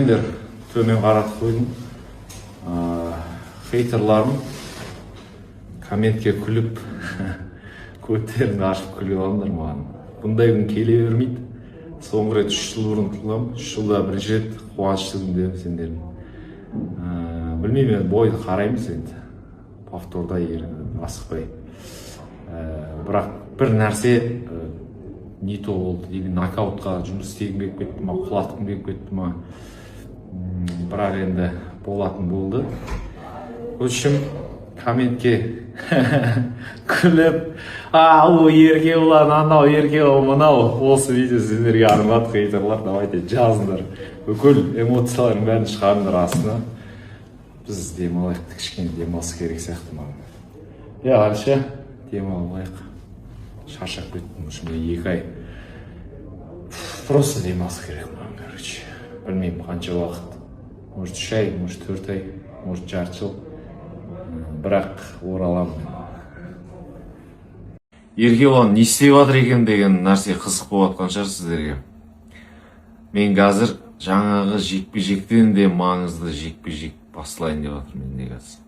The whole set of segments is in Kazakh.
қараймын дер төмен қаратып қойдым. Хейтерларым комментке күліп, көттерін ашып күліп алыңдар маған. Бұндай күн келе бермейді. Соңғы рет 3 жыл бұрын тұлғам, 3 жылда бірінші рет қуаныштымын деп сендердің. Білмеймін, бойды қараймыз енді. Повторда асықпай. Бірақ бір нәрсе не то болды, или нокаутқа жұмыс істегім келіп кетті ма, құлатқым келіп кетті ма. Бірақ енді болатын болды. Өшім комментке күліп, ау ерге ұлан, анау ерге ұл, мынау, осы видео сіздерге армат хейтерлар, давайте жазыңдар. Бүкіл эмоцияларын бәрін шығарыңдар астына. Біз демалайық, кішкене демалсы керек сияқты маған. Қарашы, демалайық. Шаршап кеттім, үшімде 2 ай. Просто демалсы керек маған, короче. Білмеймін, қанша уақыт. Может 3 ай, может 4 ай, может жарты жыл. Бірақ ораламын. Еркебұлан не істеп жатыр екен деген нәрсе қызық болып жатқан шығар сіздерге. Мен қазір жаңағы жекпе-жектен де маңызды жекпе-жек басталайын деп жатырмын мен қазір.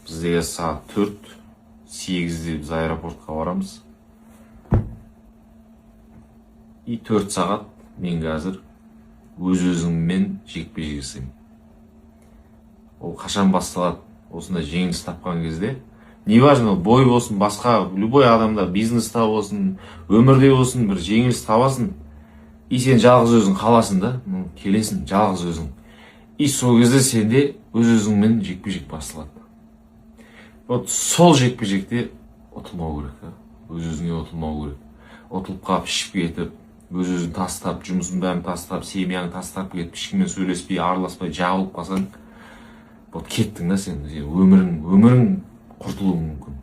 Біздегі сағат 4:08-де біз аэропортқа барамыз. И 4 сағат мен қазір өз-өзіңмен жекпе-жек жасаймын. Ол қашан басталады? Осында жеңіліс тапқан кезде, неважно, бой болсын, басқа, любой адамда, бизнеста болсын, өмірде болсын, бір жеңіліс табасын, и сен жалғыз өзің қаласың да, келесің жалғыз өзің. И сол кезде сенде өз-өзіңмен жекпе-жек басталады. Вот сол жекпе-жекте ұтылмау керек, өз-өзіңе ұтылмау керек. Ұтылып қалып, ішіп кетіп, өз-өзін тастап, жұмысын бәрін тастап, семьяң тастап кетіп, ешкіммен сөйлеспей, араласпай, жабылып қалсаң, вот кеттің да сен, өмірің құртылуы мүмкін.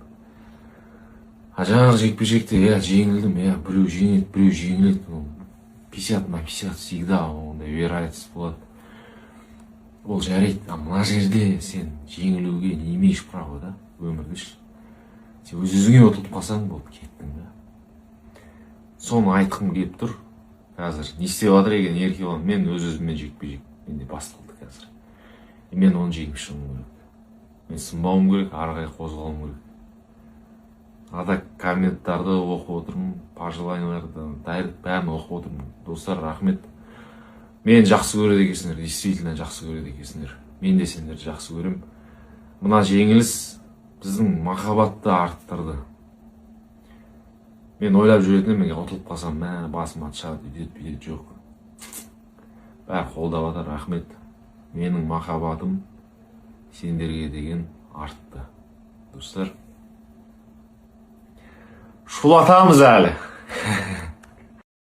Жаңағы жекпе-жекте, жеңілдім, біреу жеңеді, біреу жеңіледі. 50/50 всегда ондай вероятность болады. Ол жарайды, мына жерде сен жеңілуге не имеешь права, да, өмірде. Сен өз-өзіңе ұтылып қалсаң, болды, кеттің да. Соны айтқым келіп тұр. Қазір не істеп жатыр екен Еркебұлан, мен өз-өзіммен жекпе-жек, менде басталды қазір. Мен оны жеңіп шығуым керек. Мен сынбауым керек, арғай қозғалуым керек. Ада комменттарды оқып отырмын, пожеланияларды, бәрін оқып отырмын. Достар, рахмет. Мен жақсы көреді екенсіңдер, действительно жақсы көреді екенсіңдер. Мен де сендерді жақсы көрем. Мына жеңіліс біздің махаббатты арттырды. Мен ойлап жүретінім, мен ұтылып қалсам, басым атшады, үйдет жоқ. Бәрі қолдап жатыр, рахмет. Менің махаббатым сендерге деген артты. Достар, шулатамыз әлі.